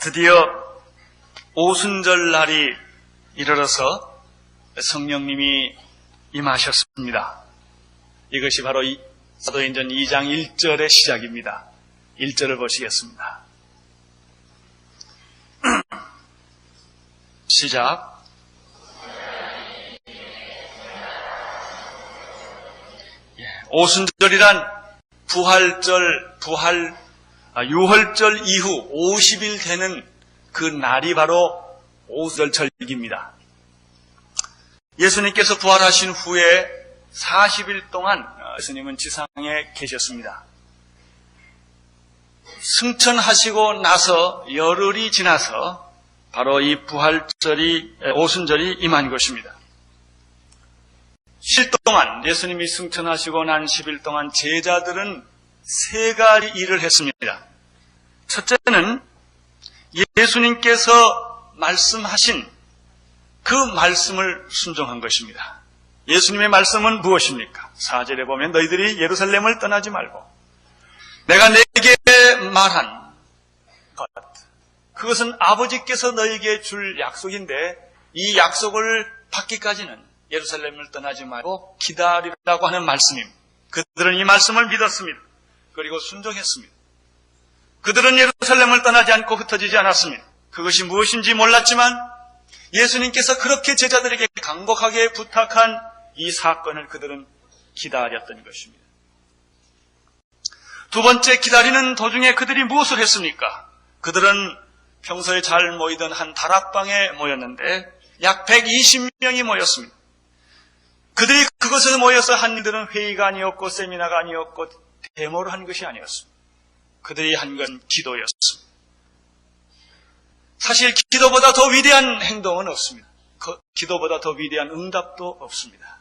드디어 오순절 날이 이르러서 성령님이 임하셨습니다. 이것이 바로 사도행전 2장 1절의 시작입니다. 1절을 보시겠습니다. 시작. 오순절이란 유월절 이후 50일 되는 그 날이 바로 오순절입니다. 예수님께서 부활하신 후에 40일 동안 예수님은 지상에 계셨습니다. 승천하시고 나서 열흘이 지나서 바로 이 오순절이 임한 것입니다. 10일 동안 예수님이 승천하시고 난 10일 동안 제자들은 세 가지 일을 했습니다. 첫째는 예수님께서 말씀하신 그 말씀을 순종한 것입니다. 예수님의 말씀은 무엇입니까? 4절에 보면 너희들이 예루살렘을 떠나지 말고 내가 내게 말한 것, 그것은 아버지께서 너희에게 줄 약속인데 이 약속을 받기까지는 예루살렘을 떠나지 말고 기다리라고 하는 말씀입니다. 그들은 이 말씀을 믿었습니다. 그리고 순종했습니다. 그들은 예루살렘을 떠나지 않고 흩어지지 않았습니다. 그것이 무엇인지 몰랐지만 예수님께서 그렇게 제자들에게 간곡하게 부탁한 이 사건을 그들은 기다렸던 것입니다. 두 번째, 기다리는 도중에 그들이 무엇을 했습니까? 그들은 평소에 잘 모이던 한 다락방에 모였는데 약 120명이 모였습니다. 그들이 그것에 모여서 한 일들은 회의가 아니었고 세미나가 아니었고 데모를 한 것이 아니었습니다. 그들이 한 것은 기도였습니다. 사실 기도보다 더 위대한 행동은 없습니다. 기도보다 더 위대한 응답도 없습니다.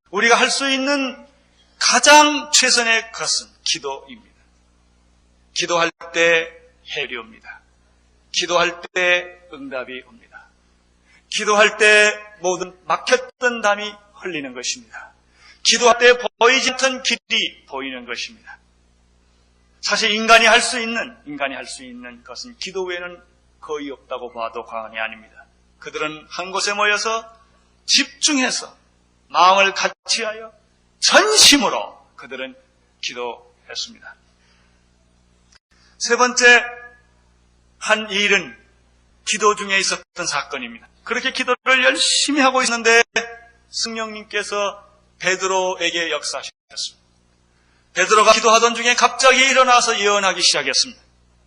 우리가 할 수 있는 가장 최선의 것은 기도입니다. 기도할 때 해결이 옵니다. 기도할 때 응답이 옵니다. 기도할 때 모든 막혔던 담이 흘리는 것입니다. 기도할 때 보이지 않던 길이 보이는 것입니다. 사실 인간이 할 수 있는 것은 기도 외에는 거의 없다고 봐도 과언이 아닙니다. 그들은 한 곳에 모여서 집중해서 마음을 같이하여 전심으로 그들은 기도했습니다. 세 번째 한 일은 기도 중에 있었던 사건입니다. 그렇게 기도를 열심히 하고 있는데 성령님께서 베드로에게 역사하셨습니다. 베드로가 기도하던 중에 갑자기 일어나서 예언하기 시작했습니다.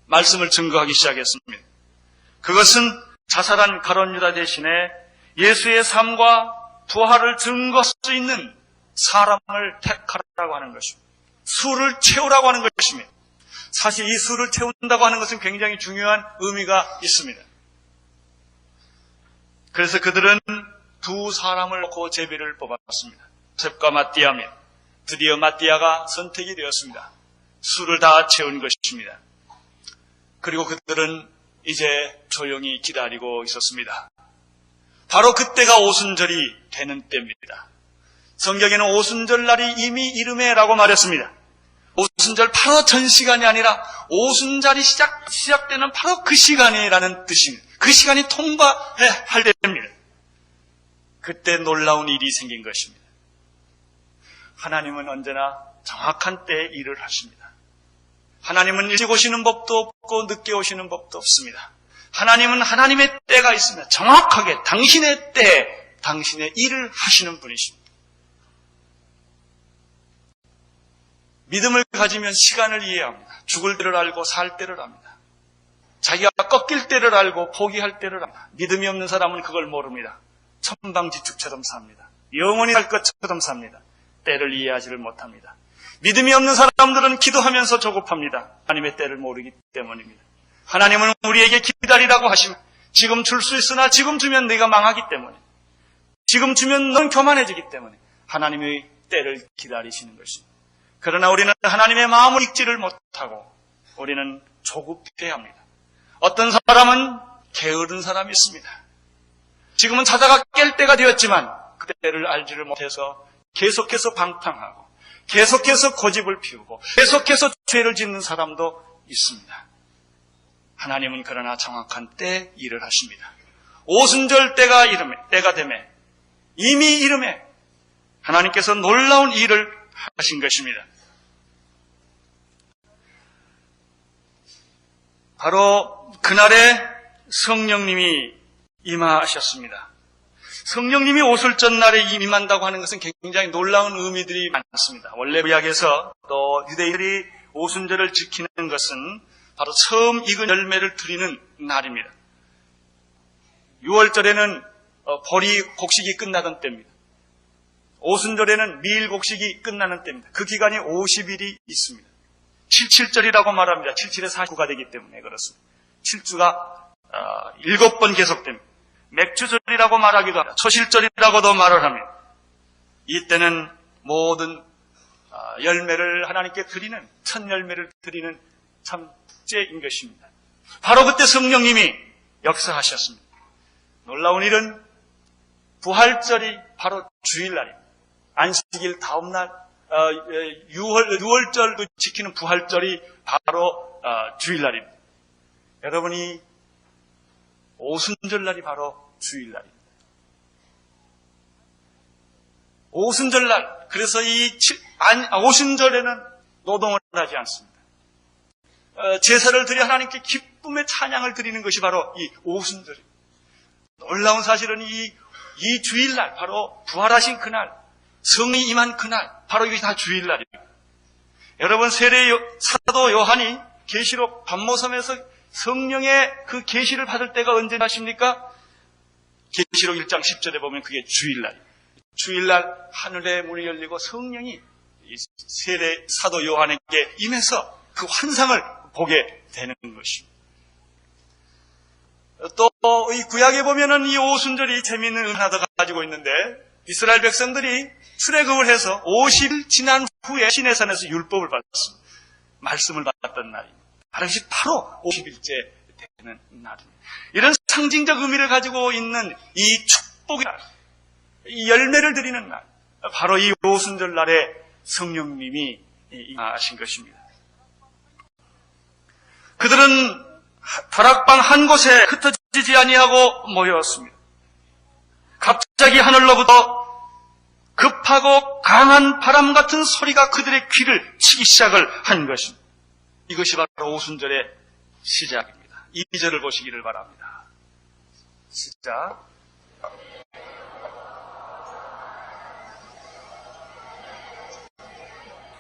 말씀을 증거하기 시작했습니다. 그것은 자살한 가룟 유다 대신에 예수의 삶과 부활을 증거할 수 있는 사람을 택하라고 하는 것입니다. 수를 채우라고 하는 것입니다. 사실 이 수를 채운다고 하는 것은 굉장히 중요한 의미가 있습니다. 그래서 그들은 두 사람을 놓고 제비를 뽑았습니다. 요셉과 마띠아입니다. 드디어 마띠아가 선택이 되었습니다. 수를 다 채운 것입니다. 그리고 그들은 이제 조용히 기다리고 있었습니다. 바로 그때가 오순절이 되는 때입니다. 성경에는 오순절 날이 이미 이르매라고 말했습니다. 오순절 바로 전 시간이 아니라 오순절이 시작되는 바로 그 시간이라는 뜻입니다. 그 시간이 통과할 때입니다. 그때 놀라운 일이 생긴 것입니다. 하나님은 언제나 정확한 때에 일을 하십니다. 하나님은 일찍 오시는 법도 없고 늦게 오시는 법도 없습니다. 하나님은 하나님의 때가 있습니다. 정확하게 당신의 때에 당신의 일을 하시는 분이십니다. 믿음을 가지면 시간을 이해합니다. 죽을 때를 알고 살 때를 압니다. 자기가 꺾일 때를 알고 포기할 때를 압니다. 믿음이 없는 사람은 그걸 모릅니다. 천방지축처럼 삽니다. 영원히 살 것처럼 삽니다. 때를 이해하지를 못합니다. 믿음이 없는 사람들은 기도하면서 조급합니다. 하나님의 때를 모르기 때문입니다. 하나님은 우리에게 기다리라고 하시면 지금 줄 수 있으나 지금 주면 네가 망하기 때문에, 지금 주면 넌 교만해지기 때문에 하나님의 때를 기다리시는 것입니다. 그러나 우리는 하나님의 마음을 읽지를 못하고 우리는 조급해야 합니다. 어떤 사람은 게으른 사람이 있습니다. 지금은 자다가 깰 때가 되었지만 그때를 알지를 못해서 계속해서 방탕하고 계속해서 고집을 피우고 계속해서 죄를 짓는 사람도 있습니다. 하나님은 그러나 정확한 때 일을 하십니다. 오순절 때가 되매 이미 이름에 하나님께서 놀라운 일을 하신 것입니다. 바로 그날에 성령님이 임하셨습니다. 성령님이 오순절날에 임한다고 하는 것은 굉장히 놀라운 의미들이 많습니다. 원래 구약에서 또 유대인들이 오순절을 지키는 것은 바로 처음 익은 열매를 드리는 날입니다. 6월절에는 보리 곡식이 끝나던 때입니다. 오순절에는 밀 곡식이 끝나는 때입니다. 그 기간이 50일이 있습니다. 77절이라고 말합니다. 77에 49가 되기 때문에 그렇습니다. 7주가 7번 계속됩니다. 맥주절이라고 말하기도 합니다. 초실절이라고도 말을 합니다. 이때는 모든 열매를 하나님께 드리는, 첫 열매를 드리는 참 축제인 것입니다. 바로 그때 성령님이 역사하셨습니다. 놀라운 일은 부활절이 바로 주일날입니다. 안식일 다음날 6월절도 지키는 부활절이 바로 주일날입니다. 여러분이 오순절날이 바로 주일날입니다. 오순절날, 그래서 오순절에는 노동을 하지 않습니다. 제사를 드려 하나님께 기쁨의 찬양을 드리는 것이 바로 이 오순절입니다. 놀라운 사실은 이 주일날, 바로 부활하신 그날, 성령이 임한 그날, 바로 이것이 다 주일날입니다. 여러분, 세례 사도 요한이 계시록 반모섬에서 성령의 그 계시를 받을 때가 언제 아십니까? 계시록 1장 10절에 보면 그게 주일날입니다. 주일날 하늘의 문이 열리고 성령이 세례 사도 요한에게 임해서 그 환상을 보게 되는 것입니다. 또 이 구약에 보면은 이 오순절이 재미있는 은하도 가지고 있는데, 이스라엘 백성들이 출애굽을 해서 50일 지난 후에 시내산에서 율법을 받았습니다. 말씀을 받았던 날입니다. 바로 50일째 되는 날입니다. 이런 상징적 의미를 가지고 있는 이 축복의 날, 이 열매를 드리는 날, 바로 이 오순절 날에 성령님이 임하신 것입니다. 그들은 다락방 한 곳에 흩어지지 아니하고 모였습니다. 갑자기 하늘로부터 급하고 강한 바람 같은 소리가 그들의 귀를 치기 시작을 한 것입니다. 이것이 바로 오순절의 시작입니다. 2절을 보시기를 바랍니다. 시작.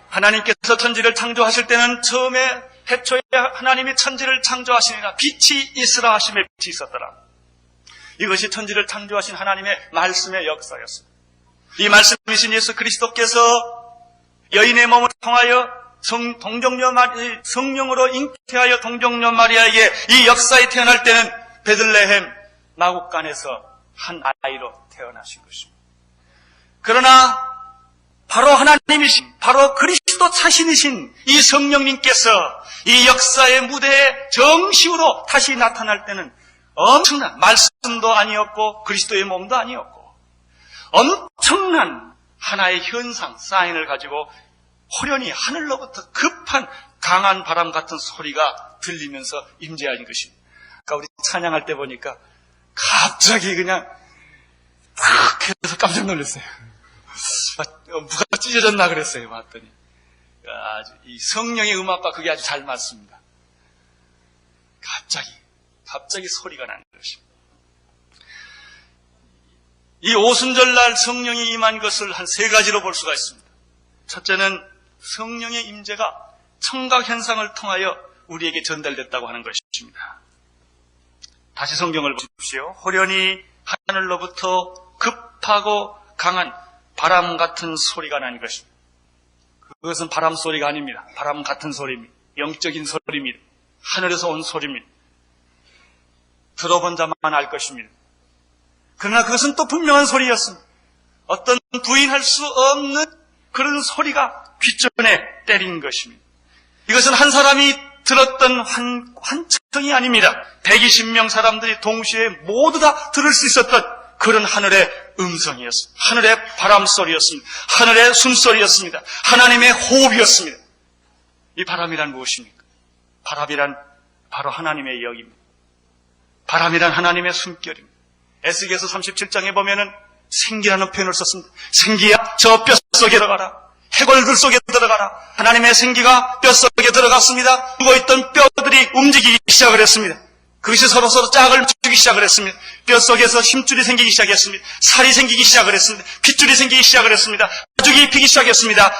하나님께서 천지를 창조하실 때는 처음에 태초에 하나님이 천지를 창조하시니라 빛이 있으라 하심에 빛이 있었더라. 이것이 천지를 창조하신 하나님의 말씀의 역사였습니다. 이 말씀이신 예수 그리스도께서 여인의 몸을 통하여 성령으로 잉태하여 동정녀 마리아에게 이 역사에 태어날 때는 베들레헴 마국간에서 한 아이로 태어나신 것입니다. 그러나 바로 하나님이신, 바로 그리스도 자신이신 이 성령님께서 이 역사의 무대에 정식으로 다시 나타날 때는 엄청난 말씀도 아니었고 그리스도의 몸도 아니었고 엄청난 하나의 현상, 사인을 가지고 호련히 하늘로부터 급한 강한 바람 같은 소리가 들리면서 임재하는 것입니다. 아까 우리 찬양할 때 보니까 갑자기 그냥 탁 해서 깜짝 놀랐어요. 누가 찢어졌나 그랬어요. 봤더니 아주 이 성령의 음악과 그게 아주 잘 맞습니다. 갑자기 소리가 나는 것입니다. 이 오순절날 성령이 임한 것을 한 세 가지로 볼 수가 있습니다. 첫째는 성령의 임재가 청각 현상을 통하여 우리에게 전달됐다고 하는 것입니다. 다시 성경을 보십시오. 호련히 하늘로부터 급하고 강한 바람 같은 소리가 나는 것입니다. 그것은 바람 소리가 아닙니다. 바람 같은 소리입니다. 영적인 소리입니다. 하늘에서 온 소리입니다. 들어본 자만 알 것입니다. 그러나 그것은 또 분명한 소리였습니다. 어떤 부인할 수 없는 그런 소리가 귓전에 때린 것입니다. 이것은 한 사람이 들었던 환청이 아닙니다. 120명 사람들이 동시에 모두 다 들을 수 있었던 그런 하늘의 음성이었습니다. 하늘의 바람소리였습니다. 하늘의 숨소리였습니다. 하나님의 호흡이었습니다. 이 바람이란 무엇입니까? 바로 하나님의 영입니다. 바람이란 하나님의 숨결입니다. 에스겔서 37장에 보면은 생기라는 표현을 썼습니다. 생기야 저 뼛속에 들어가라. 해골들 속에 들어가라. 하나님의 생기가 뼛속에 들어갔습니다. 죽어있던 뼈들이 움직이기 시작을 했습니다. 그것이 서로서로 짝을 주기 시작을 했습니다. 뼛속에서 힘줄이 생기기 시작했습니다. 살이 생기기 시작을 했습니다. 핏줄이 생기기 시작을 했습니다. 가죽이 피기 시작했습니다.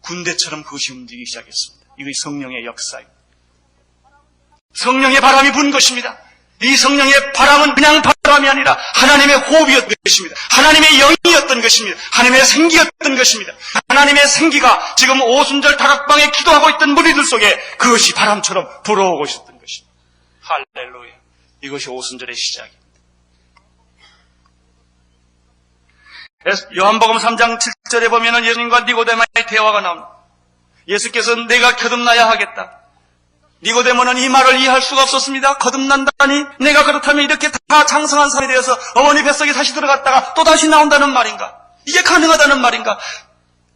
군대처럼 그것이 움직이기 시작했습니다. 이것이 성령의 역사입니다. 성령의 바람이 분 것입니다. 이 성령의 바람은 그냥 바람이 아니라 하나님의 호흡이었던 것입니다. 하나님의 영이었던 것입니다. 하나님의 생기였던 것입니다. 하나님의 생기가 지금 오순절 다락방에 기도하고 있던 무리들 속에 그것이 바람처럼 불어오고 있었던 것입니다. 할렐루야. 이것이 오순절의 시작입니다. 요한복음 3장 7절에 보면 예수님과 니고데모의 대화가 나옵니다. 예수께서 내가 거듭나야 하겠다. 니고데모는 이 말을 이해할 수가 없었습니다. 거듭난다니 내가 그렇다면 이렇게 다 장성한 사람이 되어서 어머니 뱃속에 다시 들어갔다가 또 다시 나온다는 말인가? 이게 가능하다는 말인가?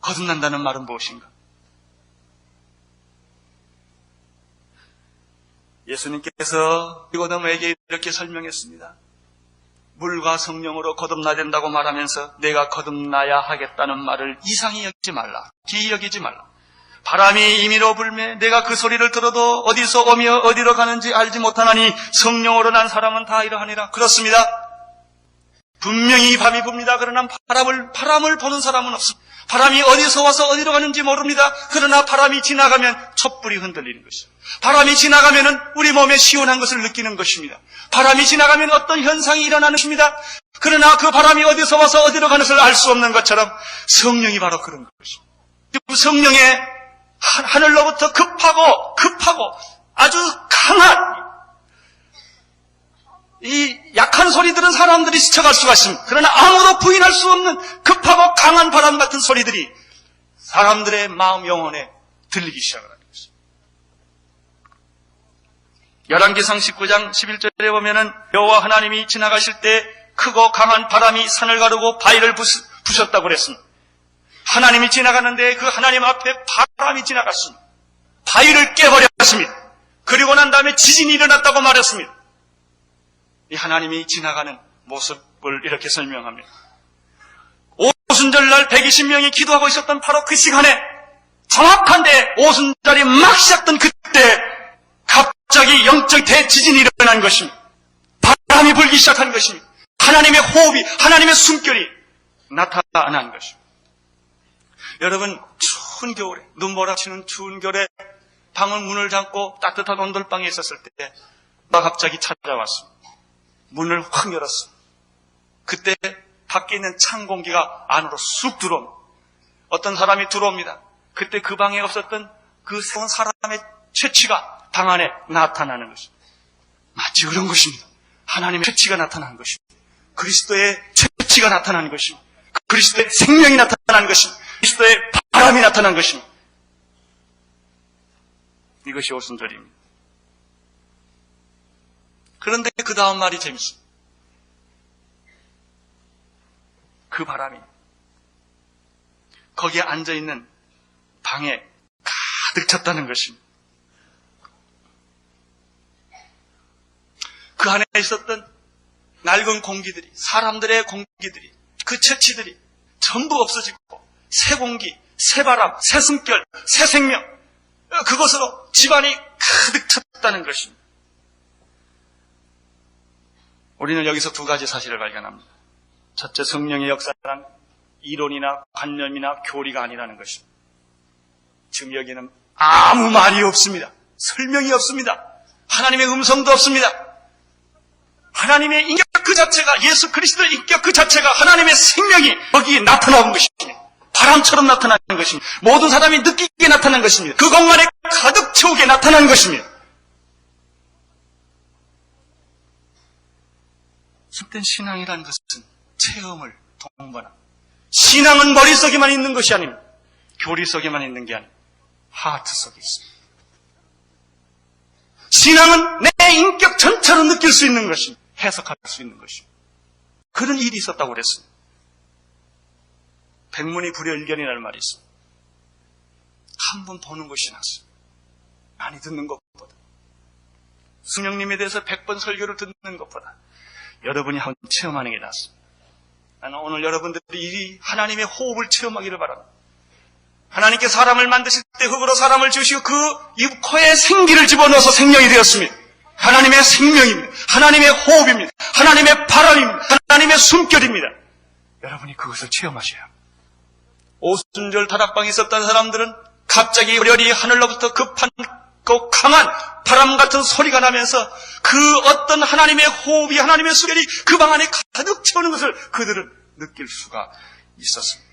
거듭난다는 말은 무엇인가? 예수님께서 니고데모에게 이렇게 설명했습니다. 물과 성령으로 거듭나야 된다고 말하면서 내가 거듭나야 하겠다는 말을 이상히 여기지 말라. 기이 여기지 말라. 바람이 임의로 불매 내가 그 소리를 들어도 어디서 오며 어디로 가는지 알지 못하나니 성령으로 난 사람은 다 이러하니라. 그렇습니다. 분명히 밤이 붑니다. 그러나 바람을 보는 사람은 없습니다. 바람이 어디서 와서 어디로 가는지 모릅니다. 그러나 바람이 지나가면 촛불이 흔들리는 것입니다. 바람이 지나가면 우리 몸에 시원한 것을 느끼는 것입니다. 바람이 지나가면 어떤 현상이 일어나는 것입니다. 그러나 그 바람이 어디서 와서 어디로 가는 것을 알 수 없는 것처럼 성령이 바로 그런 것입니다. 그 성령의 하늘로부터 급하고 아주 강한 이 약한 소리들은 사람들이 스쳐갈 수가 있습니다. 그러나 아무도 부인할 수 없는 급하고 강한 바람 같은 소리들이 사람들의 마음 영혼에 들리기 시작을 하는 것입니다. 열왕기상 19장 11절에 보면은 여호와 하나님이 지나가실 때 크고 강한 바람이 산을 가르고 바위를 부셨다고 그랬습니다. 하나님이 지나가는데 그 하나님 앞에 바람이 지나갔습니다. 바위를 깨버렸습니다. 그리고 난 다음에 지진이 일어났다고 말했습니다. 이 하나님이 지나가는 모습을 이렇게 설명합니다. 오순절날 120명이 기도하고 있었던 바로 그 시간에 정확한데 오순절이 막 시작된 그때 갑자기 영적 대지진이 일어난 것입니다. 바람이 불기 시작한 것입니다. 하나님의 호흡이, 하나님의 숨결이 나타난 것입니다. 여러분, 추운 겨울에, 눈몰아치는 추운 겨울에 방을 문을 잠고 따뜻한 온돌방에 있었을 때 갑자기 찾아왔습니다. 문을 확 열었습니다. 그때 밖에 있는 찬 공기가 안으로 쑥 들어옵니다. 어떤 사람이 들어옵니다. 그때 그 방에 없었던 그 새로운 사람의 채취가 방 안에 나타나는 것입니다. 마치 그런 것입니다. 하나님의 채취가 나타나는 것입니다. 그리스도의 채취가 나타나는 것입니다. 그리스도의 생명이 나타나는 것입니다. 그리스도의 바람이 나타난 것입니다. 이것이 오순절입니다. 그런데 그 다음 말이 재밌습니다. 그 바람이 거기에 앉아있는 방에 가득 찼다는 것입니다. 그 안에 있었던 낡은 공기들이, 사람들의 공기들이, 그 채취들이 전부 없어지고 새 공기, 새 바람, 새 숨결, 새 생명, 그것으로 집안이 가득 찼다는 것입니다. 우리는 여기서 두 가지 사실을 발견합니다. 첫째, 성령의 역사란 이론이나 관념이나 교리가 아니라는 것입니다. 지금 여기는 아무 말이 없습니다. 설명이 없습니다. 하나님의 음성도 없습니다. 하나님의 인격 그 자체가, 예수 그리스도의 인격 그 자체가, 하나님의 생명이 거기에 나타나는 것입니다. 바람처럼 나타나는 것입니다. 모든 사람이 느끼게 나타나는 것입니다. 그 공간에 가득 채우게 나타나는 것입니다. 참된 신앙이라는 것은 체험을 동반합니다. 신앙은 머릿속에만 있는 것이 아닙니다. 교리 속에만 있는 게 아닙니다. 하트 속에 있습니다. 신앙은 내 인격 전체로 느낄 수 있는 것입니다. 해석할 수 있는 것입니다. 그런 일이 있었다고 그랬습니다. 백문이 불여일견이라는 말이 있습니다. 한 번 보는 것이 낫습니다. 많이 듣는 것보다. 성령님에 대해서 100번 설교를 듣는 것보다 여러분이 한번 체험하는 게 낫습니다. 나는 오늘 여러분들이 이 하나님의 호흡을 체험하기를 바랍니다. 하나님께 사람을 만드실 때 흙으로 사람을 지으시고 그 입 코에 생기를 집어넣어서 생명이 되었습니다. 하나님의 생명입니다. 하나님의 호흡입니다. 하나님의 바람입니다. 하나님의 숨결입니다. 여러분이 그것을 체험하셔야 합니다. 오순절 다락방에 있었던 사람들은 갑자기 열이 하늘로부터 급한 강한 바람 같은 소리가 나면서 그 어떤 하나님의 호흡이, 하나님의 숨결이 그 방 안에 가득 채우는 것을 그들은 느낄 수가 있었습니다.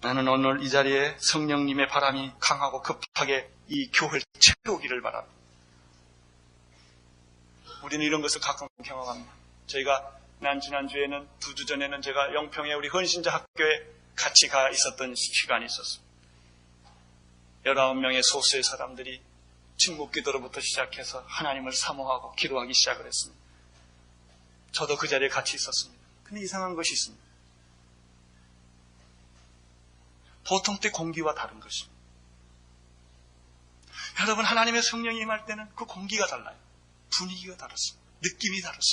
나는 오늘 이 자리에 성령님의 바람이 강하고 급하게 이 교회를 채우기를 바랍니다. 우리는 이런 것을 가끔 경험합니다. 저희가 지난주에는 2주 전에는 제가 영평에 우리 헌신자 학교에 같이 가 있었던 시간이 있었습니다. 19명의 소수의 사람들이 침묵기도로부터 시작해서 하나님을 사모하고 기도하기 시작을 했습니다. 저도 그 자리에 같이 있었습니다. 근데 이상한 것이 있습니다. 보통 때 공기와 다른 것입니다. 여러분, 하나님의 성령이 임할 때는 그 공기가 달라요. 분위기가 다릅니다. 느낌이 다릅니다.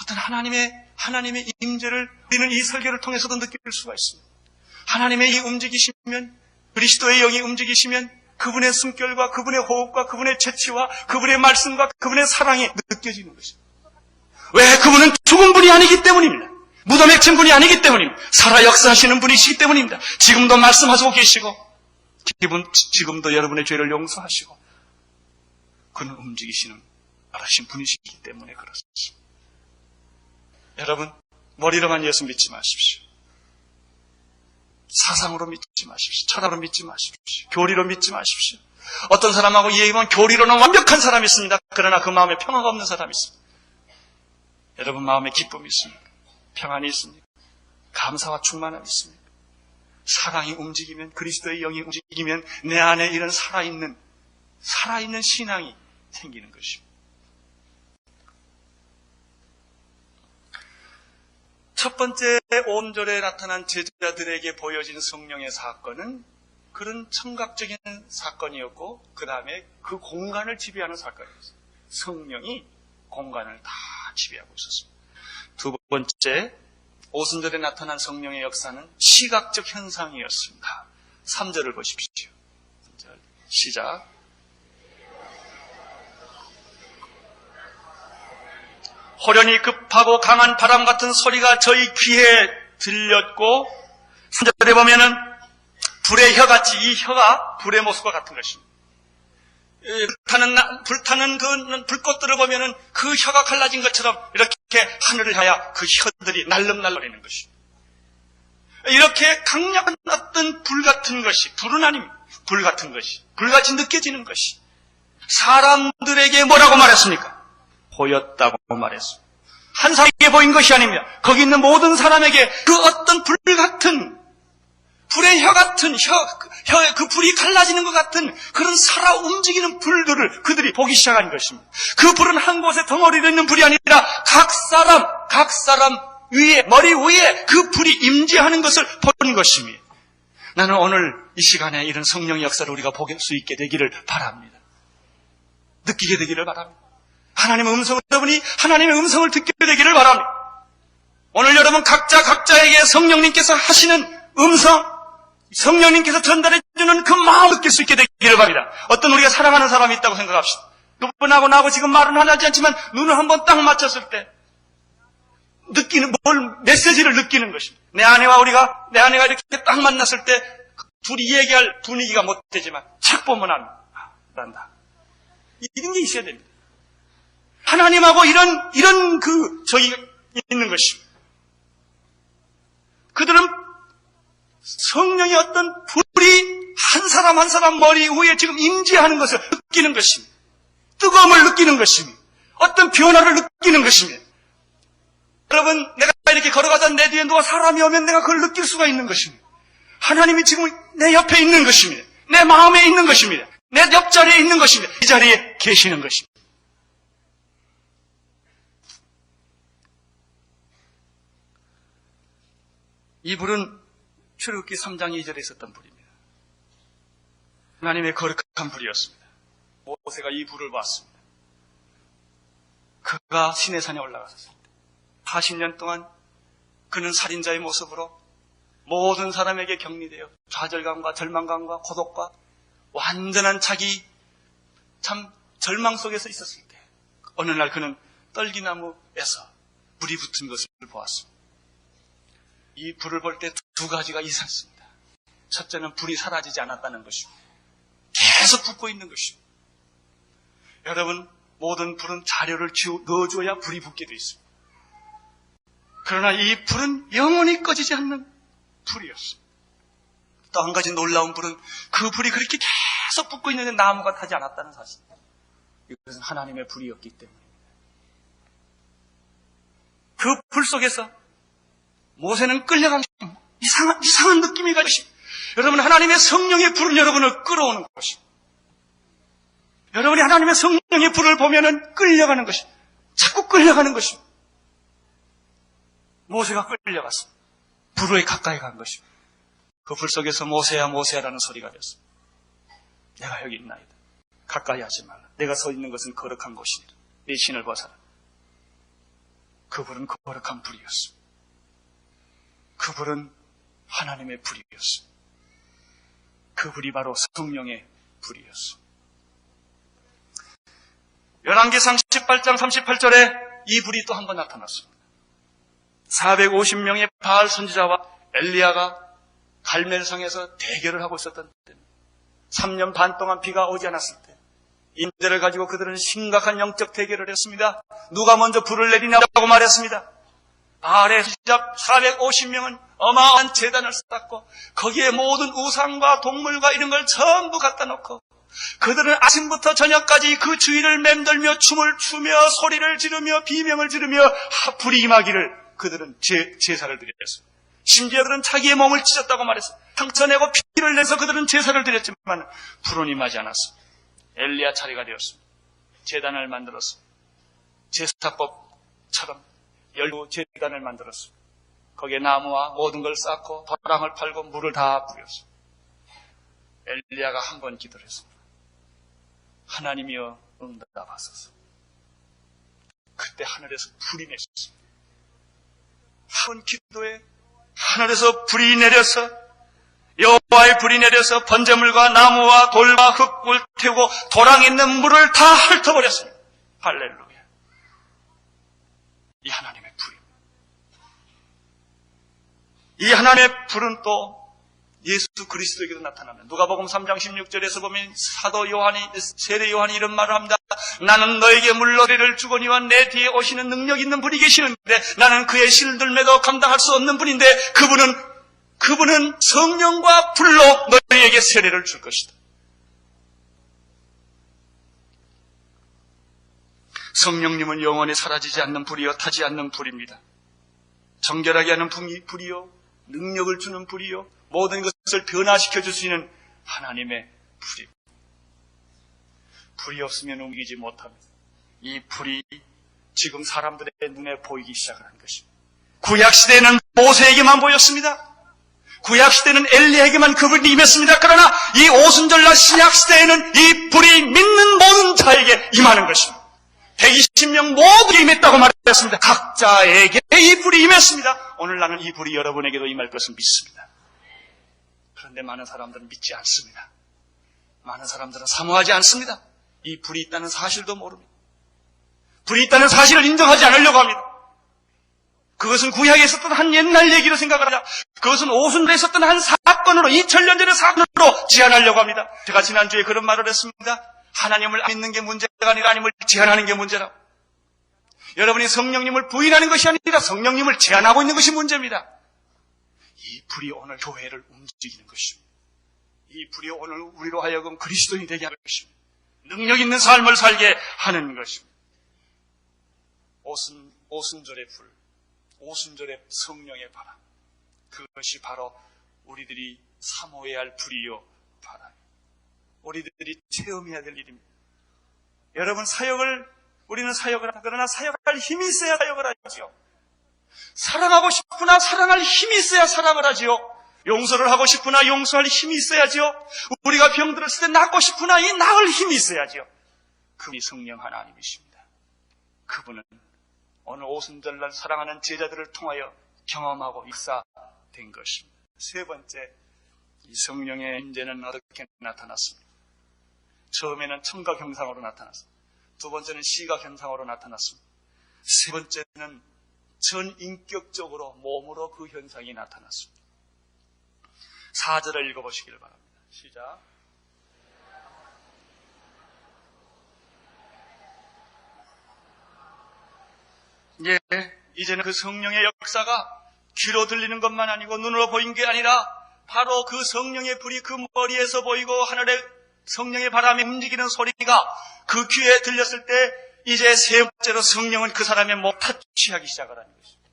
어떤 하나님의 임재를 우리는 이 설교를 통해서도 느낄 수가 있습니다. 하나님의 이 움직이시면, 그리스도의 영이 움직이시면 그분의 숨결과 그분의 호흡과 그분의 재치와 그분의 말씀과 그분의 사랑이 느껴지는 것입니다. 왜? 그분은 죽은 분이 아니기 때문입니다. 무덤에 친 분이 아니기 때문입니다. 살아 역사하시는 분이시기 때문입니다. 지금도 말씀하시고 계시고 지금도 여러분의 죄를 용서하시고 그는 움직이시는 알아신 분이시기 때문에 그렇습니다. 여러분, 머리로만 예수 믿지 마십시오. 사상으로 믿지 마십시오. 철학으로 믿지 마십시오. 교리로 믿지 마십시오. 어떤 사람하고 이야기하면 교리로는 완벽한 사람이 있습니다. 그러나 그 마음에 평화가 없는 사람이 있습니다. 여러분 마음에 기쁨이 있습니까? 평안이 있습니까? 감사와 충만함이 있습니까? 사랑이 움직이면, 그리스도의 영이 움직이면 내 안에 이런 살아있는 신앙이 생기는 것입니다. 첫 번째 오순절에 나타난 제자들에게 보여진 성령의 사건은 그런 청각적인 사건이었고, 그 다음에 그 공간을 지배하는 사건이었어요. 성령이 공간을 다 지배하고 있었습니다. 두 번째, 오순절에 나타난 성령의 역사는 시각적 현상이었습니다. 3절을 보십시오. 3절 시작. 호련히 급하고 강한 바람 같은 소리가 저희 귀에 들렸고, 3절에 보면은 불의 혀같이, 이 혀가 불의 모습과 같은 것입니다. 불타는 그 불꽃들을 보면은 그 혀가 갈라진 것처럼 이렇게 하늘을 향하여 그 혀들이 날름날거리는 것입니다. 이렇게 강력한 어떤 불 같은 것이, 불은 아닙니다. 불 같은 것이, 불같이 느껴지는 것이 사람들에게 뭐라고 말했습니까? 보였다고 말했습니다. 한 사람에게 보인 것이 아닙니다. 거기 있는 모든 사람에게 그 어떤 불 같은, 불의 혀 같은, 혀에 그 불이 갈라지는 것 같은 그런 살아 움직이는 불들을 그들이 보기 시작한 것입니다. 그 불은 한 곳에 덩어리로 있는 불이 아니라 각 사람 위에, 머리 위에 그 불이 임재하는 것을 보는 것입니다. 나는 오늘 이 시간에 이런 성령의 역사를 우리가 볼 수 있게 되기를 바랍니다. 느끼게 되기를 바랍니다. 여러분이 하나님의 음성을 듣게 되기를 바랍니다. 오늘 여러분 각자에게 성령님께서 하시는 음성, 성령님께서 전달해주는 그 마음을 느낄 수 있게 되기를 바랍니다. 어떤 우리가 사랑하는 사람이 있다고 생각합시다. 그분하고 나하고 지금 말은 하지 않지만 눈을 한번 딱 맞췄을 때 메시지를 느끼는 것입니다. 내 아내가 이렇게 딱 만났을 때 둘이 얘기할 분위기가 못 되지만 책 보면 난다. 이런 게 있어야 됩니다. 하나님하고 이런 저기가 있는 것입니다. 그들은 성령의 어떤 불이 한 사람 한 사람 머리 위에 지금 임재하는 것을 느끼는 것입니다. 뜨거움을 느끼는 것입니다. 어떤 변화를 느끼는 것입니다. 여러분, 내가 이렇게 걸어가다 내 뒤에 누가 사람이 오면 내가 그걸 느낄 수가 있는 것입니다. 하나님이 지금 내 옆에 있는 것입니다. 내 마음에 있는 것입니다. 내 옆자리에 있는 것입니다. 이 자리에 계시는 것입니다. 이 불은 출애굽기 3장 2절에 있었던 불입니다. 하나님의 거룩한 불이었습니다. 모세가 이 불을 보았습니다. 그가 시내산에 올라갔을 때 40년 동안 그는 살인자의 모습으로 모든 사람에게 격리되어 좌절감과 절망감과 고독과 완전한 자기 참 절망 속에서 있었을 때 어느 날 그는 떨기나무에서 불이 붙은 것을 보았습니다. 이 불을 볼 때 두 가지가 있었습니다. 첫째는 불이 사라지지 않았다는 것이고 계속 붙고 있는 것이고, 여러분, 모든 불은 자료를 넣어줘야 불이 붙게 되어 있습니다. 그러나 이 불은 영원히 꺼지지 않는 불이었습니다. 또 한 가지 놀라운 불은 그 불이 그렇게 계속 붙고 있는데 나무가 타지 않았다는 사실. 이것은 하나님의 불이었기 때문입니다. 그 불 속에서 모세는 끌려간 이상한 느낌이 가십니다. 여러분, 하나님의 성령의 불은 여러분을 끌어오는 것입니다. 여러분이 하나님의 성령의 불을 보면은 끌려가는 것입니다. 자꾸 끌려가는 것입니다. 모세가 끌려갔습니다. 불에 가까이 간 것입니다. 그 불 속에서 모세야 모세야라는 소리가 됐습니다. 내가 여기 있나이다. 가까이 하지 말라. 내가 서 있는 것은 거룩한 곳이니라. 네 신을 벗어라. 그 불은 거룩한 불이었습니다. 그 불은 하나님의 불이었습니다. 그 불이 바로 성령의 불이었습니다. 열왕기상 18장 38절에 이 불이 또 한 번 나타났습니다. 450명의 바알 선지자와 엘리야가 갈멜성에서 대결을 하고 있었던 때, 3년 반 동안 비가 오지 않았을 때 인재를 가지고 그들은 심각한 영적 대결을 했습니다. 누가 먼저 불을 내리냐고 말했습니다. 바알의 선지자 450명은 어마어마한 제단을 쌓고 거기에 모든 우상과 동물과 이런 걸 전부 갖다 놓고 그들은 아침부터 저녁까지 그 주위를 맴돌며 춤을 추며 소리를 지르며 비명을 지르며 불이 임하기를 그들은 제사를 드렸습니다. 심지어 그들은 자기의 몸을 찢었다고 말했어요. 상처내고 피를 내서 그들은 제사를 드렸지만 불은 임하지 않았습니다. 엘리야 차례가 되었습니다. 제단을 만들어서 제사법처럼 열두 제단을 만들었습니다. 거기에 나무와 모든 걸 쌓고 도랑을 팔고 물을 다 뿌렸습니다. 엘리야가 한 번 기도를 했습니다. 하나님이여 응답하소서. 그때 하늘에서 불이 내렸습니다. 한 번 기도에 하늘에서 불이 내려서 여호와의 불이 내려서 번제물과 나무와 돌과 흙을 태우고 도랑에 있는 물을 다 훑어버렸습니다. 할렐루야. 이 하나님의 불입니다. 이 하나님의 불은 또 예수 그리스도에게도 나타납니다. 누가복음 3장 16절에서 보면 사도 요한이, 세례 요한이 이런 말을 합니다. 나는 너에게 물놀이를 주거니와 내 뒤에 오시는 능력 있는 분이 계시는데 나는 그의 실들매도 감당할 수 없는 분인데 그분은 성령과 불로 너희에게 세례를 줄 것이다. 성령님은 영원히 사라지지 않는 불이요 타지 않는 불입니다. 정결하게 하는 불이요 능력을 주는 불이요 모든 것을 변화시켜 줄 수 있는 하나님의 불입니다. 불이 없으면 움직이지 못합니다. 이 불이 지금 사람들의 눈에 보이기 시작한 것입니다. 구약시대에는 모세에게만 보였습니다. 구약시대는 엘리야에게만 그 불이 임했습니다. 그러나 이 오순절날 신약시대에는 이 불이 믿는 모든 자에게 임하는 것입니다. 120명 모두 임했다고 말했습니다. 각자에게 이 불이 임했습니다. 오늘 나는 이 불이 여러분에게도 임할 것을 믿습니다. 그런데 많은 사람들은 믿지 않습니다. 많은 사람들은 사모하지 않습니다. 이 불이 있다는 사실도 모릅니다. 불이 있다는 사실을 인정하지 않으려고 합니다. 그것은 구약에 있었던 한 옛날 얘기로 생각을 하자. 그것은 오순절에 있었던 한 사건으로 2000년 전의 사건으로 제한하려고 합니다. 제가 지난주에 그런 말을 했습니다. 하나님을 믿는 게 문제가 아니라 하나님을 제한하는 게 문제라고. 여러분이 성령님을 부인하는 것이 아니라 성령님을 제한하고 있는 것이 문제입니다. 이 불이 오늘 교회를 움직이는 것입니다. 이 불이 오늘 우리로 하여금 그리스도인이 되게 하는 것입니다. 능력 있는 삶을 살게 하는 것입니다. 오순절의 불, 오순절의 성령의 바람, 그것이 바로 우리들이 사모해야 할 불이요 바람, 우리들이 체험해야 될 일입니다. 여러분, 우리는 사역을 하나, 그러나 사역할 힘이 있어야 사역을 하지요. 사랑하고 싶으나 사랑할 힘이 있어야 사랑을 하지요. 용서를 하고 싶으나 용서할 힘이 있어야지요. 우리가 병들었을 때 낫고 싶으나 이 나을 힘이 있어야지요. 그분이 성령 하나님이십니다. 그분은 오늘 오순절날 사랑하는 제자들을 통하여 경험하고 역사된 것입니다. 세 번째, 이 성령의 임재는 어떻게 나타났습니까? 처음에는 청각 현상으로 나타났습니다. 두 번째는 시각 현상으로 나타났습니다. 세 번째는 전인격적으로 몸으로 그 현상이 나타났습니다. 4절을 읽어보시길 바랍니다. 시작. 예, 이제는 그 성령의 역사가 귀로 들리는 것만 아니고 눈으로 보인 게 아니라 바로 그 성령의 불이 그 머리에서 보이고 하늘의 성령의 바람이 움직이는 소리가 그 귀에 들렸을 때 이제 세 번째로 성령은 그 사람의 몸 타치하기 시작하라는 것입니다.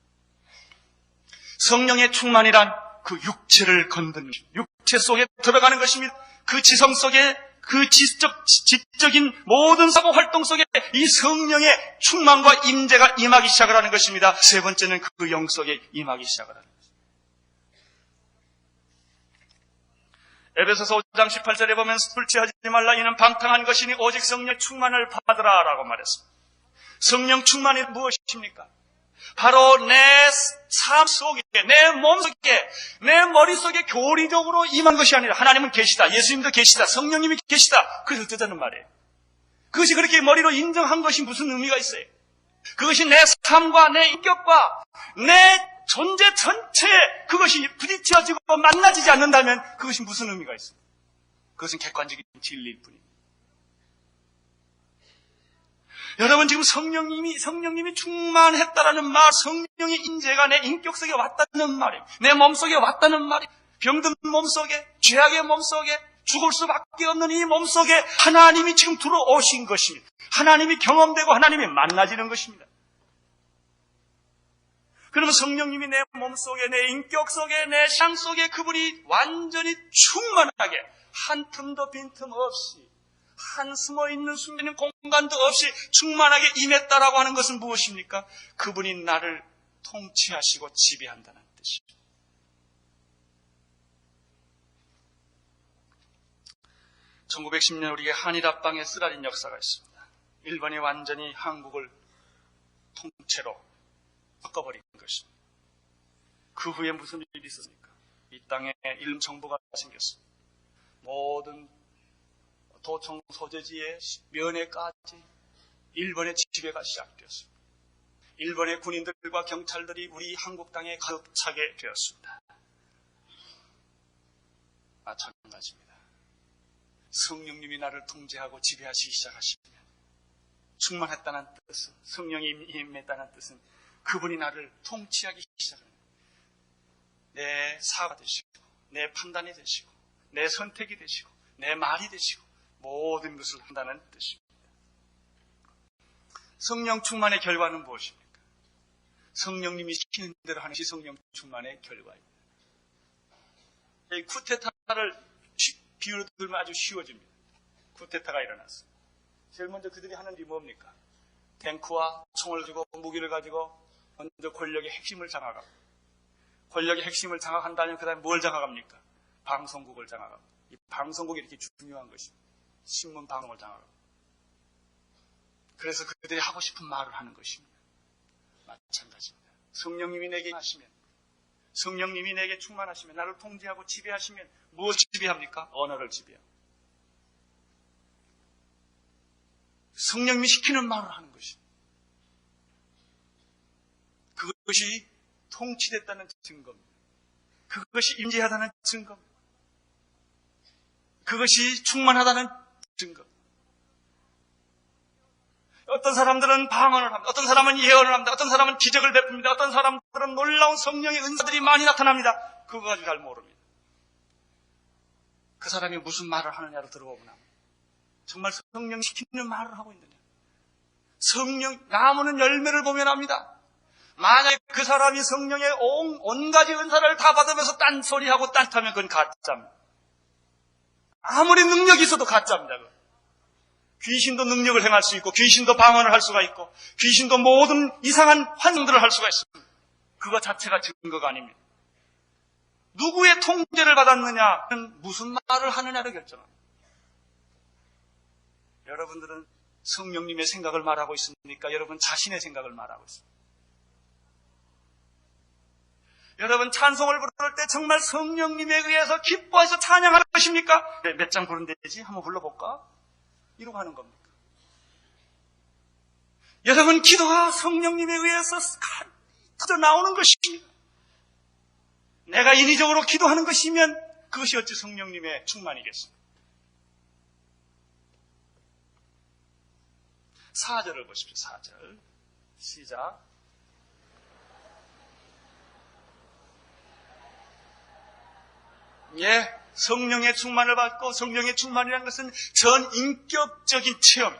성령의 충만이란 그 육체를 건드는 육체 속에 들어가는 것입니다. 그 지성 속에 그 지적인 모든 사고 활동 속에 이 성령의 충만과 임재가 임하기 시작을 하는 것입니다. 세 번째는 그 영 속에 임하기 시작을 하는 것입니다. 에베소서 5장 18절에 보면 술 취하지 말라 이는 방탕한 것이니 오직 성령 충만을 받으라 라고 말했습니다. 성령 충만이 무엇입니까? 바로 내 삶 속에, 내 몸 속에, 내 머릿속에 교리적으로 임한 것이 아니라 하나님은 계시다, 예수님도 계시다, 성령님이 계시다. 그래서 뜻하는 말이에요. 그것이 그렇게 머리로 인정한 것이 무슨 의미가 있어요? 그것이 내 삶과 내 인격과 내 존재 전체에 그것이 부딪혀지고 만나지지 않는다면 그것이 무슨 의미가 있어요? 그것은 객관적인 진리일 뿐입니다. 여러분 지금 성령님이 충만했다라는 말, 성령의 인재가 내 인격 속에 왔다는 말이에요. 내 몸속에 왔다는 말이에요. 병든 몸속에, 죄악의 몸속에, 죽을 수밖에 없는 이 몸속에 하나님이 지금 들어오신 것입니다. 하나님이 경험되고 하나님이 만나지는 것입니다. 그러면 성령님이 내 몸속에, 내 인격 속에, 내 상 속에 그분이 완전히 충만하게 한 틈도 빈틈 없이 한 숨어있는 숨기는 공간도 없이 충만하게 임했다라고 하는 것은 무엇입니까? 그분이 나를 통치하시고 지배한다는 뜻입니다. (1910년) 우리의 한일 합방에 쓰라린 역사가 있습니다. 일본이 완전히 한국을 통째로 바꿔버린 것입니다. 그 후에 무슨 일이 있었습니까? 이 땅에 일본 정부가 생겼습니다. 모든 도청 소재지의 면회까지 일본의 지배가 시작되었습니다. 일본의 군인들과 경찰들이 우리 한국 땅에 가득 차게 되었습니다. 마찬가지입니다. 성령님이 나를 통제하고 지배하시기 시작하시면 충만했다는 뜻은, 성령이 임했다는 뜻은 그분이 나를 통치하기 시작합니다. 내 사가 되시고, 내 판단이 되시고, 내 선택이 되시고, 내 말이 되시고, 모든 것을 한다는 뜻입니다. 성령 충만의 결과는 무엇입니까? 성령님이 시키는 대로 하는 것이 성령 충만의 결과입니다. 이 쿠데타를 비유로 들면 아주 쉬워집니다. 쿠데타가 일어났어요. 제일 먼저 그들이 하는 일이 뭡니까? 탱크와 총을 가지고 무기를 가지고 먼저 권력의 핵심을 장악합니다. 권력의 핵심을 장악한다면 그 다음에 뭘 장악합니까? 방송국을 장악합니다. 이 방송국이 이렇게 중요한 것입니다. 신문 방송을 장악합니다. 그래서 그들이 하고 싶은 말을 하는 것입니다. 마찬가지입니다. 성령님이 내게 하시면, 성령님이 내게 충만하시면, 나를 통제하고 지배하시면 무엇을 지배합니까? 언어를 지배합니다. 성령님이 시키는 말을 하는 것입니다. 그것이 통치됐다는 증거입니다. 그것이 임재하다는 증거입니다. 그것이 충만하다는 증거. 어떤 사람들은 방언을 합니다. 어떤 사람은 예언을 합니다. 어떤 사람은 기적을 베풉니다. 어떤 사람들은 놀라운 성령의 은사들이 많이 나타납니다. 그거 가지고 잘 모릅니다. 그 사람이 무슨 말을 하느냐를 들어보면 정말 성령이 시키는 말을 하고 있느냐. 성령, 나무는 열매를 보면 합니다. 만약에 그 사람이 성령의 온 가지 은사를 다 받으면서 딴소리하고 딴타면 그건 가짜입니다. 아무리 능력이 있어도 가짜입니다. 귀신도 능력을 행할 수 있고, 귀신도 방언을 할 수가 있고, 귀신도 모든 이상한 환상들을 할 수가 있습니다. 그거 자체가 증거가 아닙니다. 누구의 통제를 받았느냐는 무슨 말을 하느냐를 결정합니다. 여러분들은 성령님의 생각을 말하고 있습니까? 여러분 자신의 생각을 말하고 있습니까? 여러분 찬송을 부를 때 정말 성령님에 의해서 기뻐해서 찬양하는 것입니까? 몇 장 부르면 되지? 한번 불러볼까? 이러고 하는 겁니까? 여러분 기도가 성령님에 의해서 터져 나오는 것입니다. 내가 인위적으로 기도하는 것이면 그것이 어찌 성령님의 충만이겠습니까? 4절을 보십시오. 4절 시작. 예, 성령의 충만을 받고, 성령의 충만이라는 것은 전인격적인 체험,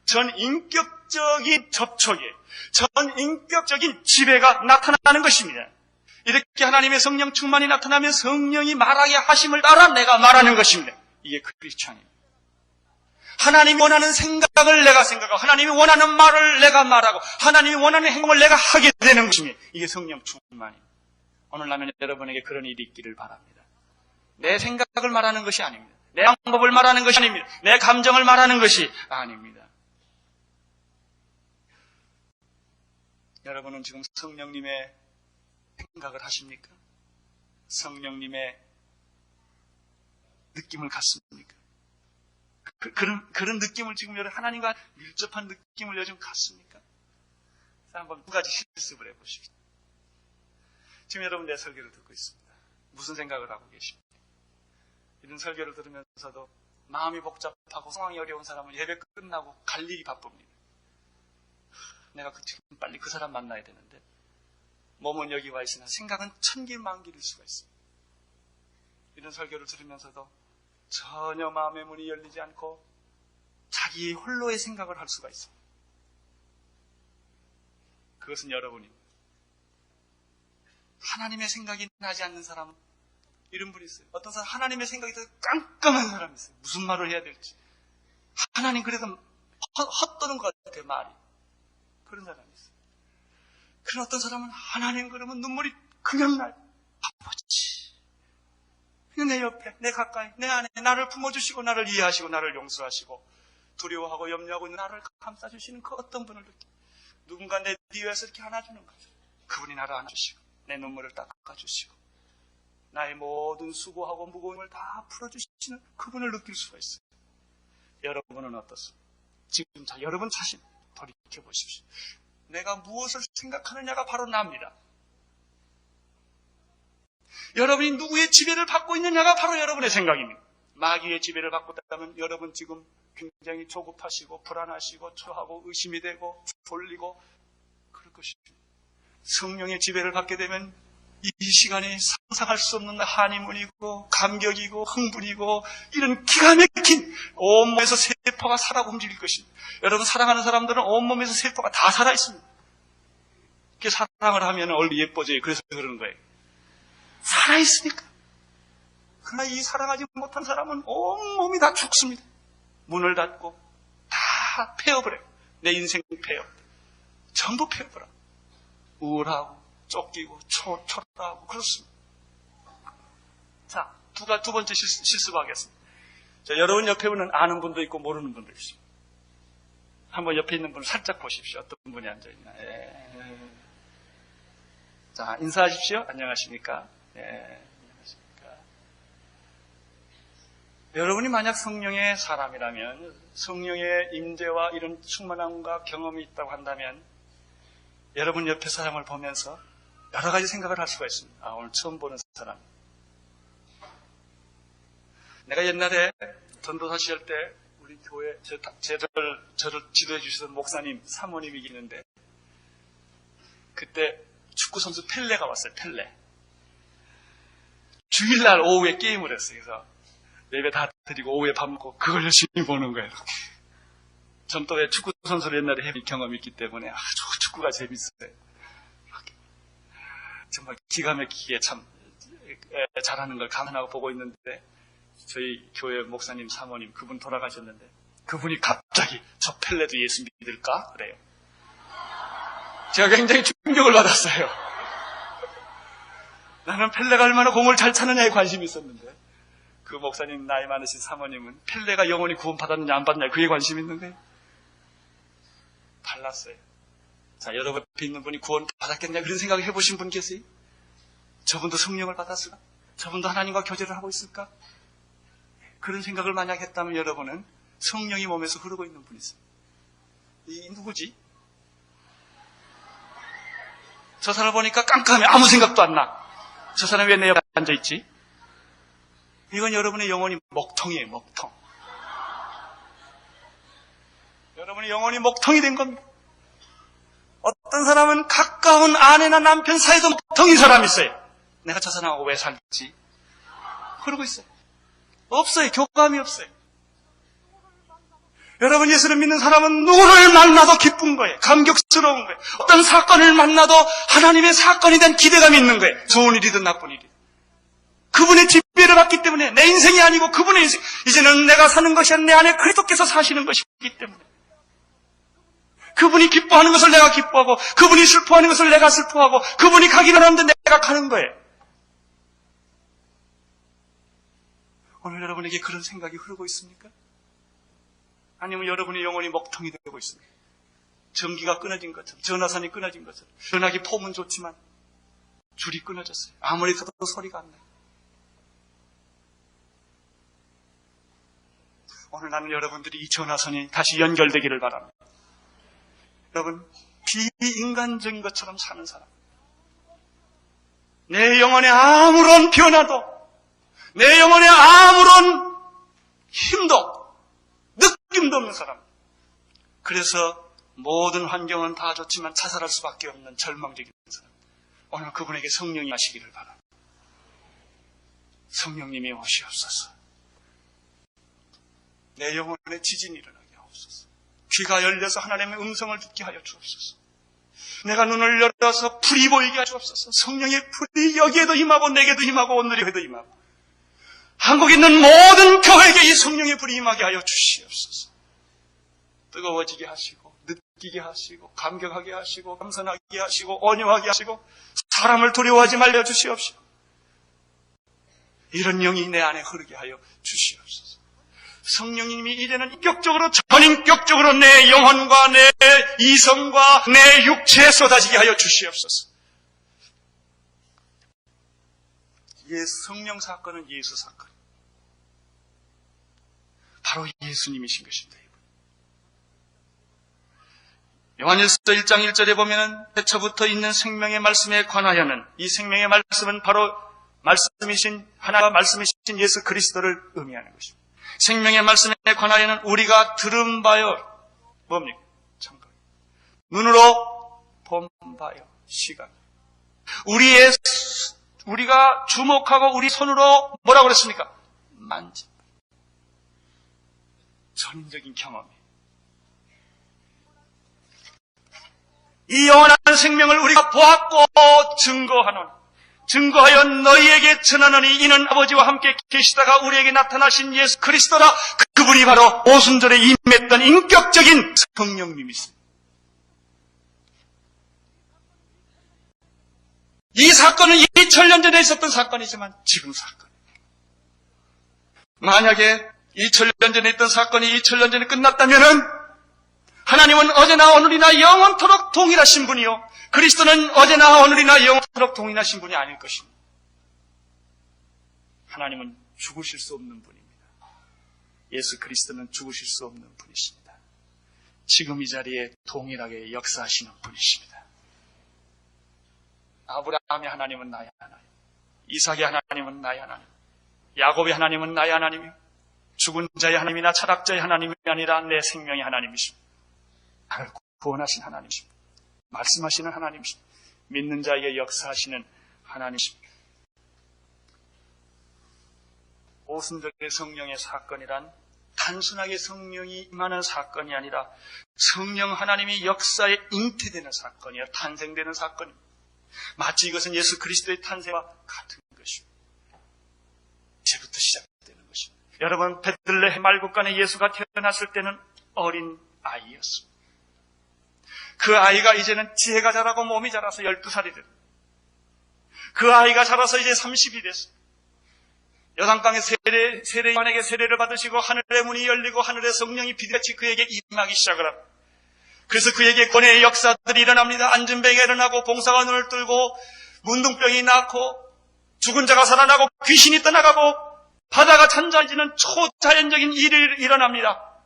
전인격적인 접촉이에요. 전인격적인 지배가 나타나는 것입니다. 이렇게 하나님의 성령 충만이 나타나면 성령이 말하게 하심을 따라 내가 말하는 것입니다. 이게 크리스찬입니다. 하나님이 원하는 생각을 내가 생각하고, 하나님이 원하는 말을 내가 말하고, 하나님이 원하는 행동을 내가 하게 되는 것입니다. 이게 성령 충만입니다. 오늘 나면 여러분에게 그런 일이 있기를 바랍니다. 내 생각을 말하는 것이 아닙니다. 내 방법을 말하는 것이 아닙니다. 내 감정을 말하는 것이 아닙니다. 여러분은 지금 성령님의 생각을 하십니까? 성령님의 느낌을 갖습니까? 그런 느낌을 지금 하나님과 밀접한 느낌을 요즘 갖습니까? 한번 두 가지 실습을 해보십시오. 지금 여러분 내 설교를 듣고 있습니다. 무슨 생각을 하고 계십니까? 이런 설교를 들으면서도 마음이 복잡하고 상황이 어려운 사람은 예배 끝나고 갈 일이 바쁩니다. 내가 지금 빨리 그 사람 만나야 되는데 몸은 여기 와 있으나 생각은 천길만길일 수가 있습니다. 이런 설교를 들으면서도 전혀 마음의 문이 열리지 않고 자기 홀로의 생각을 할 수가 있습니다. 그것은 여러분이 하나님의 생각이 나지 않는 사람은 이런 분이 있어요. 어떤 사람 하나님의 생각이 더 깜깜한 사람이 있어요. 무슨 말을 해야 될지. 하나님 그래도 헛도는 것 같아요. 말이. 그런 사람이 있어요. 그런 어떤 사람은 하나님 그러면 눈물이 그냥 나요. 아버지. 내 옆에, 내 가까이, 내 안에 나를 품어주시고 나를 이해하시고 나를 용서하시고 두려워하고 염려하고 나를 감싸주시는 그 어떤 분을 느끼고 누군가 내 뒤에서 이렇게 안아주는 거죠. 그분이 나를 안아주시고 내 눈물을 닦아주시고 나의 모든 수고하고 무거움을 다 풀어주시는 그분을 느낄 수가 있어요. 여러분은 어떻습니까? 지금 여러분 자신 돌이켜보십시오. 내가 무엇을 생각하느냐가 바로 납니다. 여러분이 누구의 지배를 받고 있느냐가 바로 여러분의 생각입니다. 마귀의 지배를 받고 있다면 여러분 지금 굉장히 조급하시고 불안하시고 초하고 의심이 되고 졸리고 그럴 것입니다. 성령의 지배를 받게 되면 이 시간이 상상할 수 없는 한이문이고 감격이고 흥분이고 이런 기가 막힌 온몸에서 세포가 살아 움직일 것입니다. 여러분 사랑하는 사람들은 온몸에서 세포가 다 살아있습니다. 이렇게 사랑을 하면 얼굴이 예뻐져요. 그래서 그러는 거예요. 살아있으니까. 그러나 이 사랑하지 못한 사람은 온몸이 다 죽습니다. 문을 닫고 다 패어버려요. 내 인생 패어. 전부 패어버려. 우울하고 쫓기고 초라하고 그렇습니다. 자, 두 번째 실습하겠습니다. 자, 여러분 옆에 있는 아는 분도 있고 모르는 분도 있습니다. 한번 옆에 있는 분을 살짝 보십시오. 어떤 분이 앉아있나. 자, 인사하십시오. 안녕하십니까? 안녕하십니까? 여러분이 만약 성령의 사람이라면 성령의 임재와 이런 충만함과 경험이 있다고 한다면 여러분 옆에 사람을 보면서 여러 가지 생각을 할 수가 있습니다. 아, 오늘 처음 보는 사람. 내가 옛날에 전도사 시절 때 우리 교회 저를 지도해 주시던 목사님 사모님이 있는데 그때 축구선수 펠레가 왔어요. 펠레. 주일날 오후에 게임을 했어요. 그래서 예배 다 드리고 오후에 밥 먹고 그걸 열심히 보는 거예요. 전 또 왜 축구선수를 옛날에 해본 경험이 있기 때문에 아주 축구가 재밌어요. 정말 기가 막히게 참 잘하는 걸 감탄하고 보고 있는데 저희 교회 목사님 사모님 그분 돌아가셨는데 그분이 갑자기 저 펠레도 예수 믿을까? 그래요. 제가 굉장히 충격을 받았어요. 나는 펠레가 얼마나 공을 잘 차느냐에 관심이 있었는데, 그 목사님 나이 많으신 사모님은 펠레가 영원히 구원받았느냐 안 받느냐 그게 관심 있는 거예요. 달랐어요. 자, 여러분 앞에 있는 분이 구원 받았겠냐 그런 생각을 해보신 분 계세요? 저분도 성령을 받았을까? 저분도 하나님과 교제를 하고 있을까? 그런 생각을 만약 했다면 여러분은 성령이 몸에서 흐르고 있는 분이세요. 이 누구지? 저 사람 보니까 깜깜해. 아무 생각도 안 나. 저 사람이 왜 내 옆에 앉아있지? 이건 여러분의 영혼이 먹통이에요. 먹통. 여러분의 영혼이 먹통이 된 겁니다. 어떤 사람은 가까운 아내나 남편 사이도 먹통인 사람이 있어요. 내가 저 사람하고 왜 살지? 그러고 있어요. 없어요. 교감이 없어요. 여러분, 예수를 믿는 사람은 누구를 만나도 기쁜 거예요. 감격스러운 거예요. 어떤 사건을 만나도 하나님의 사건이 된 기대감이 있는 거예요. 좋은 일이든 나쁜 일이든. 그분의 지배를 받기 때문에 내 인생이 아니고 그분의 인생, 이제는 내가 사는 것이 아니라 내 안에 그리스도께서 사시는 것이기 때문에 그분이 기뻐하는 것을 내가 기뻐하고 그분이 슬퍼하는 것을 내가 슬퍼하고 그분이 가기는 하는데 내가 가는 거예요. 오늘 여러분에게 그런 생각이 흐르고 있습니까? 아니면 여러분의 영혼이 먹통이 되고 있습니까? 전기가 끊어진 것처럼, 전화선이 끊어진 것처럼. 전화기 폼은 좋지만 줄이 끊어졌어요. 아무리 써도 소리가 안 나요. 오늘 나는 여러분들이 이 전화선이 다시 연결되기를 바랍니다. 여러분, 비인간적인 것처럼 사는 사람, 내 영혼에 아무런 변화도, 내 영혼에 아무런 힘도, 느낌도 없는 사람, 그래서 모든 환경은 다 좋지만 자살할 수밖에 없는 절망적인 사람, 오늘 그분에게 성령이 하시기를 바랍니다. 성령님이 오시옵소서. 내 영혼에 지진이 일어나게 하옵소서. 귀가 열려서 하나님의 음성을 듣게 하여 주옵소서. 내가 눈을 열어서 불이 보이게 하옵소서. 성령의 불이 여기에도 임하고 내게도 임하고 오늘에도 임하고 한국에 있는 모든 교회에게 이 성령의 불이 임하게 하여 주시옵소서. 뜨거워지게 하시고 느끼게 하시고 감격하게 하시고 감선하게 하시고 온유하게 하시고 사람을 두려워하지 말려 주시옵시오. 이런 영이 내 안에 흐르게 하여 주시옵소서. 성령님이 이제는 인격적으로, 전인격적으로 내 영혼과 내 이성과 내 육체에 쏟아지게 하여 주시옵소서. 성령 사건은 예수 사건. 바로 예수님이신 것입니다. 요한일서 1장 1절에 보면은 태초부터 있는 생명의 말씀에 관하여는, 이 생명의 말씀은 바로 말씀이신 하나가 말씀이신 예수 그리스도를 의미하는 것입니다. 생명의 말씀에 관하여는 우리가 들은 바요, 뭡니까? 참고. 눈으로 본 바요, 시각. 우리가 주목하고 우리 손으로 뭐라고 그랬습니까? 만진. 전인적인 경험이. 이 영원한 생명을 우리가 보았고 증거하여 너희에게 전하노니 이는 아버지와 함께 계시다가 우리에게 나타나신 예수 그리스도라. 그분이 바로 오순절에 임했던 인격적인 성령님이십니다. 이 사건은 2000년 전에 있었던 사건이지만 지금 사건입니다. 만약에 2000년 전에 있던 사건이 2000년 전에 끝났다면은 하나님은 어제나 오늘이나 영원토록 동일하신 분이요, 그리스도는 어제나 오늘이나 영원토록 동일하신 분이 아닐 것입니다. 하나님은 죽으실 수 없는 분입니다. 예수 그리스도는 죽으실 수 없는 분이십니다. 지금 이 자리에 동일하게 역사하시는 분이십니다. 아브라함의 하나님은 나의 하나님, 이삭의 하나님은 나의 하나님, 야곱의 하나님은 나의 하나님이요, 죽은 자의 하나님이나 철학자의 하나님이 아니라 내 생명의 하나님이십니다. 나를 구원하신 하나님이십니다. 말씀하시는 하나님이십니다. 믿는 자에게 역사하시는 하나님이십니다. 오순절의 성령의 사건이란 단순하게 성령이 임하는 사건이 아니라 성령 하나님이 역사에 잉태되는 사건이에요. 탄생되는 사건입니다. 마치 이것은 예수 그리스도의 탄생과 같은 것입니다. 이제부터 시작되는 것입니다. 여러분, 베들레헴 말국간에 예수가 태어났을 때는 어린 아이였습니다. 그 아이가 이제는 지혜가 자라고 몸이 자라서 12살이 됩니다. 그 아이가 자라서 이제 30이 됐어요. 요단강의 세례요한에게 세례를 받으시고 하늘의 문이 열리고 하늘의 성령이 비같이 그에게 임하기 시작을 합니다. 그래서 그에게 권해의 역사들이 일어납니다. 안전병이 일어나고 봉사가 눈을 뜨고 문둥병이 낫고 죽은 자가 살아나고 귀신이 떠나가고 바다가 잔잔해지는 초자연적인 일이 일어납니다.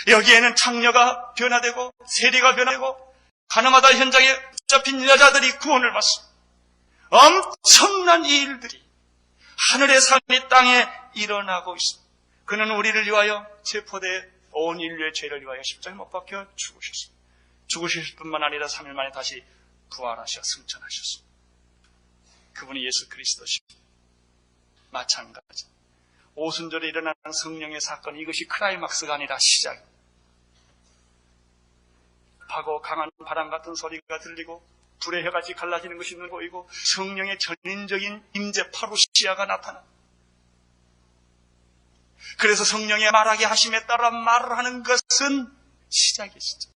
여기에는 창녀가 변화되고 세리가 변화되고 가늠하다 현장에 잡힌 여자들이 구원을 받습니다. 엄청난 일들이 하늘의 산이 땅에 일어나고 있습니다. 그는 우리를 위하여 체포돼 온 인류의 죄를 위하여 십자가에 못 박혀 죽으셨습니다. 죽으실 뿐만 아니라 3일 만에 다시 부활하셔 승천하셨습니다. 그분이 예수 그리스도십니다. 마찬가지 오순절에 일어나는 성령의 사건, 이것이 클라이막스가 아니라 시작입니다. 하고 강한 바람 같은 소리가 들리고 불의 혀같이 갈라지는 것이 눈에 보이고 성령의 전인적인 임재 파루시아가 나타납니다. 그래서 성령의 말하게 하심에 따라 말을 하는 것은 시작이시죠.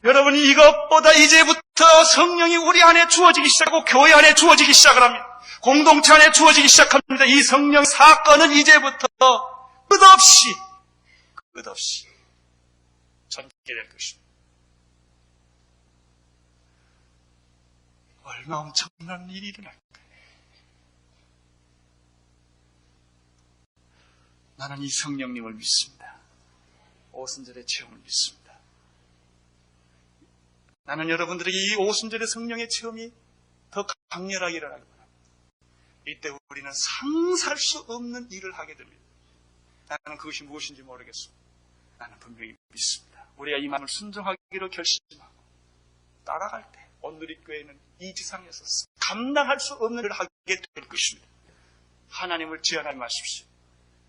여러분, 이것보다 이제부터 성령이 우리 안에 주어지기 시작하고 교회 안에 주어지기 시작을 합니다. 공동체 안에 주어지기 시작합니다. 이 성령 사건은 이제부터 끝없이 전개될 것입니다. 얼마나 엄청난 일이 일어날까요? 나는 이 성령님을 믿습니다. 오순절의 체험을 믿습니다. 나는 여러분들에게 이 오순절의 성령의 체험이 더 강렬하게 일어나기 바랍니다. 이때 우리는 상상할 수 없는 일을 하게 됩니다. 나는 그것이 무엇인지 모르겠습니다. 나는 분명히 믿습니다. 우리가 이 마음을 순종하기로 결심하고 따라갈 때 온누리교회는 이 지상에서 감당할 수 없는 일을 하게 될 것입니다. 하나님을 제한하지 마십시오.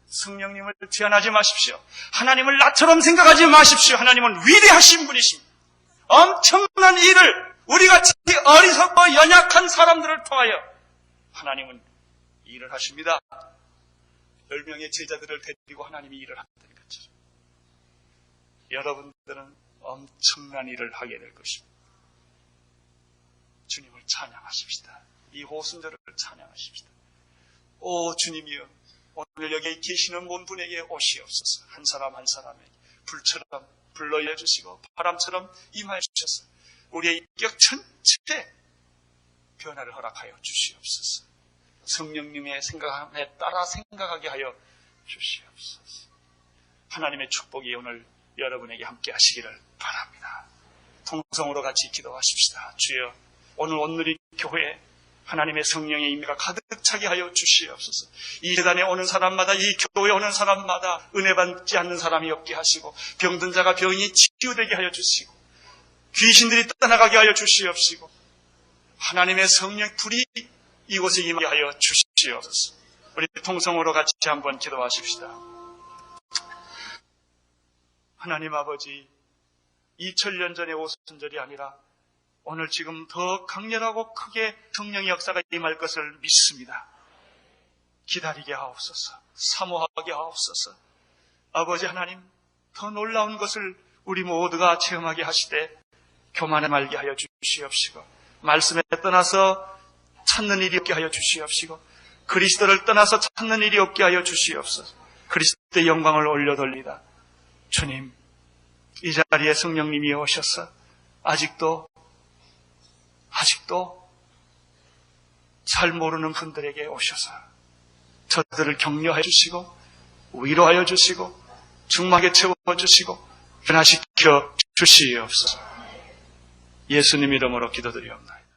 성령님을 제한하지 마십시오. 하나님을 나처럼 생각하지 마십시오. 하나님은 위대하신 분이십니다. 엄청난 일을 우리같이 어리석고 연약한 사람들을 통하여 하나님은 일을 하십니다. 10명의 제자들을 데리고 하나님이 일을 한다는 것처럼 여러분들은 엄청난 일을 하게 될 것입니다. 주님을 찬양하십시다. 이 오순절을 찬양하십시다. 오 주님이여, 오늘 여기에 계시는 모든 분에게 오시옵소서. 한 사람 한 사람에게 불처럼 불러일러 주시고 바람처럼 임하여 주셔서 우리의 인격 전체에 변화를 허락하여 주시옵소서. 성령님의 생각에 따라 생각하게 하여 주시옵소서. 하나님의 축복이 오늘 여러분에게 함께 하시기를 바랍니다. 통성으로 같이 기도하십시다. 주여, 오늘 온누리 교회에 하나님의 성령의 임재가 가득 차게 하여 주시옵소서. 이 재단에 오는 사람마다, 이 교회에 오는 사람마다 은혜 받지 않는 사람이 없게 하시고 병든 자가 병이 치유되게 하여 주시고 귀신들이 떠나가게 하여 주시옵시고 하나님의 성령 불이 이곳에 임하게 하여 주시옵소서. 우리 통성으로 같이 한번 기도하십시다. 하나님 아버지, 2000년 전의 오순절이 아니라 오늘 지금 더 강렬하고 크게 성령의 역사가 임할 것을 믿습니다. 기다리게 하옵소서. 사모하게 하옵소서. 아버지 하나님, 더 놀라운 것을 우리 모두가 체험하게 하시되 교만에 말게 하여 주시옵시고 말씀에 떠나서 찾는 일이 없게 하여 주시옵시고 그리스도를 떠나서 찾는 일이 없게 하여 주시옵소서. 그리스도의 영광을 올려돌리다. 주님, 이 자리에 성령님이 오셔서 아직도 잘 모르는 분들에게 오셔서 저들을 격려해 주시고 위로하여 주시고 충만하게 채워주시고 변화시켜 주시옵소서. 예수님 이름으로 기도드리옵나이다.